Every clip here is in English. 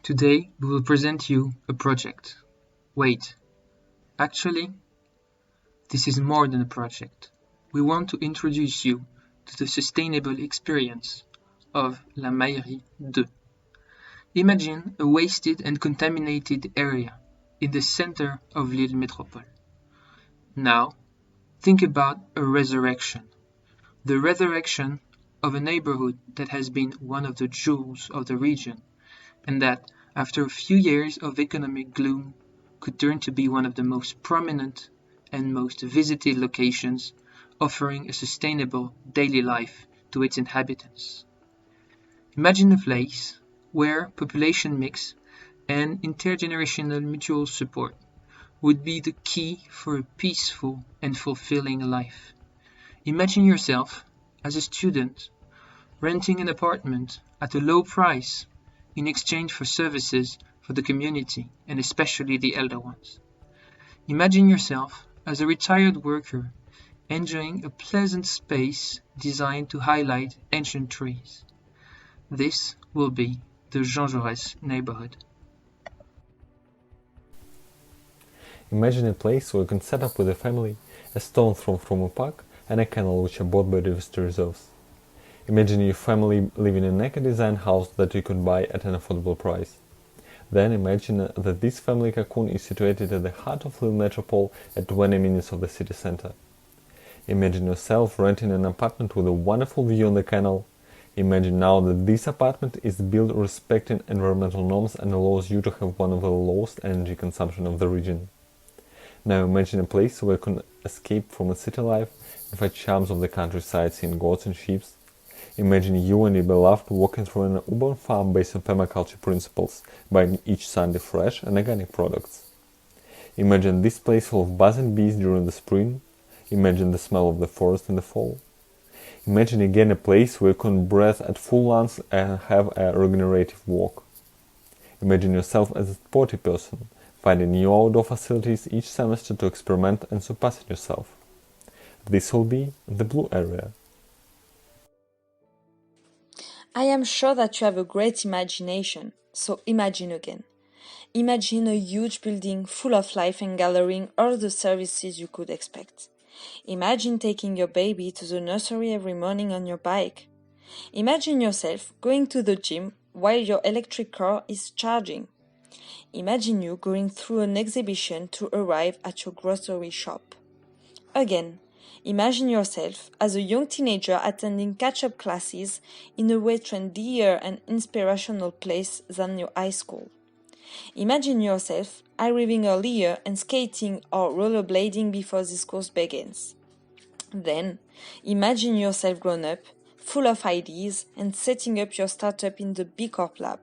Today we will present you a project. Wait, actually, this is more than a project. We want to introduce you to the sustainable experience of La Maillerie 2. Imagine a wasted and contaminated area in the center of Lille Métropole. Now, think about a resurrection. The resurrection of a neighborhood that has been one of the jewels of the region, and that, after a few years of economic gloom, could turn to be one of the most prominent and most visited locations, offering a sustainable daily life to its inhabitants. Imagine a place where population mix and intergenerational mutual support would be the key for a peaceful and fulfilling life. Imagine yourself as a student renting an apartment at a low price in exchange for services for the community and especially the elder ones. Imagine yourself as a retired worker enjoying a pleasant space designed to highlight ancient trees. This will be the Jean Jaurès neighborhood. Imagine a place where you can set up with a family, a stone's throw from a park, and a canal which are bought by the visitor reserves. Imagine your family living in an eco-designed house that you could buy at an affordable price. Then imagine that this family cocoon is situated at the heart of Lille Metropole at 20 minutes of the city center. Imagine yourself renting an apartment with a wonderful view on the canal. Imagine now that this apartment is built respecting environmental norms and allows you to have one of the lowest energy consumption of the region. Now imagine a place where you can escape from a city life and find charms of the countryside, seeing goats and sheep. Imagine you and your beloved walking through an urban farm based on permaculture principles, buying each Sunday fresh and organic products. Imagine this place full of buzzing bees during the spring. Imagine the smell of the forest in the fall. Imagine again a place where you can breathe at full lungs and have a regenerative walk. Imagine yourself as a sporty person, finding new outdoor facilities each semester to experiment and surpass yourself. This will be the blue area. I am sure that you have a great imagination, so imagine again. Imagine a huge building full of life and gathering all the services you could expect. Imagine taking your baby to the nursery every morning on your bike. Imagine yourself going to the gym while your electric car is charging. Imagine you going through an exhibition to arrive at your grocery shop. Again, imagine yourself as a young teenager attending catch-up classes in a way trendier and inspirational place than your high school. Imagine yourself arriving earlier and skating or rollerblading before this course begins. Then, imagine yourself grown up, full of ideas, and setting up your startup in the B Corp lab.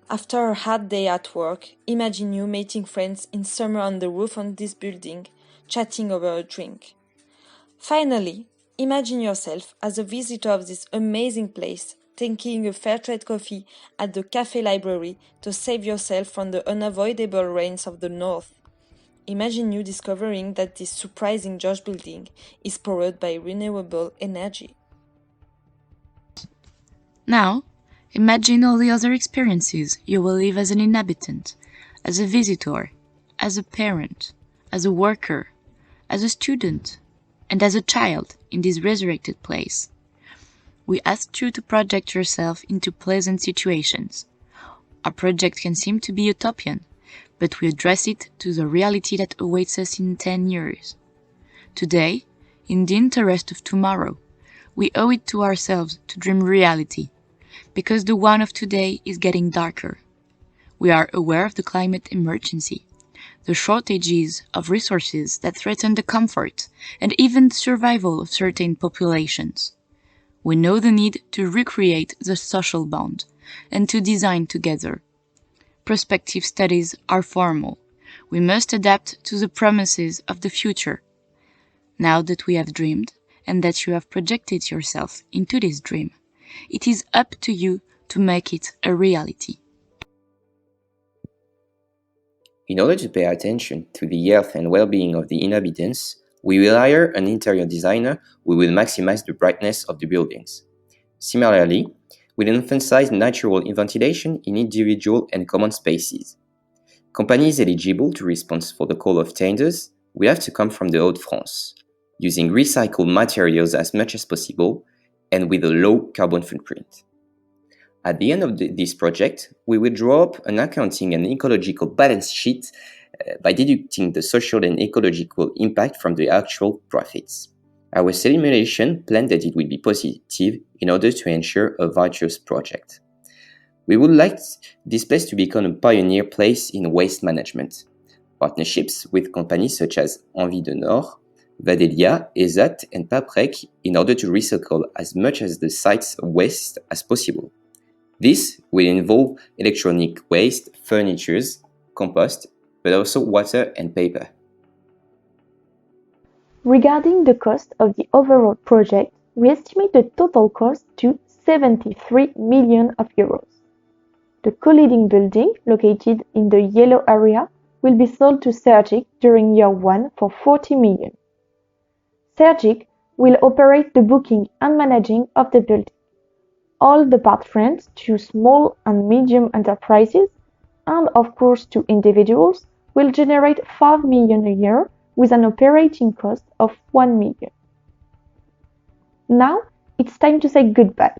After a hard day at work, imagine you meeting friends in summer on the roof of this building, chatting over a drink. Finally, imagine yourself as a visitor of this amazing place, taking a fair trade coffee at the cafe library to save yourself from the unavoidable rains of the north. Imagine you discovering that this surprising George building is powered by renewable energy. Now, imagine all the other experiences you will live as an inhabitant, as a visitor, as a parent, as a worker, as a student, and as a child in this resurrected place. We asked you to project yourself into pleasant situations. Our project can seem to be utopian, but we address it to the reality that awaits us in 10 years. Today, in the interest of tomorrow, we owe it to ourselves to dream reality, because the one of today is getting darker. We are aware of the climate emergency, the shortages of resources that threaten the comfort and even survival of certain populations. We know the need to recreate the social bond and to design together. Prospective studies are formal. We must adapt to the promises of the future. Now that we have dreamed and that you have projected yourself into this dream, it is up to you to make it a reality. In order to pay attention to the health and well-being of the inhabitants, we will hire an interior designer who will maximize the brightness of the buildings. Similarly, will emphasize natural ventilation in individual and common spaces. Companies eligible to respond for the call of tenders will have to come from the Hauts-de-France, using recycled materials as much as possible and with a low carbon footprint. At the end of this project, we will draw up an accounting and ecological balance sheet by deducting the social and ecological impact from the actual profits. Our simulation planned that it will be positive in order to ensure a virtuous project. We would like this place to become a pioneer place in waste management. Partnerships with companies such as Envie de Nord, Vadelia, ESAT, and Paprec in order to recycle as much as the site's waste as possible. This will involve electronic waste, furniture, compost, but also water and paper. Regarding the cost of the overall project, we estimate the total cost to 73 million euros. The co-leading building, located in the yellow area, will be sold to Sergic during year 1 for 40 million. Sergic will operate the booking and managing of the building. All the part rent to small and medium enterprises, and of course to individuals, will generate 5 million a year with an operating cost of 1 million. Now it's time to say goodbye.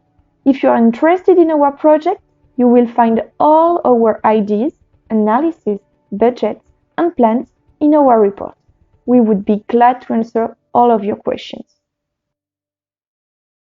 If you are interested in our project, you will find all our ideas, analysis, budgets, and plans in our report. We would be glad to answer all of your questions.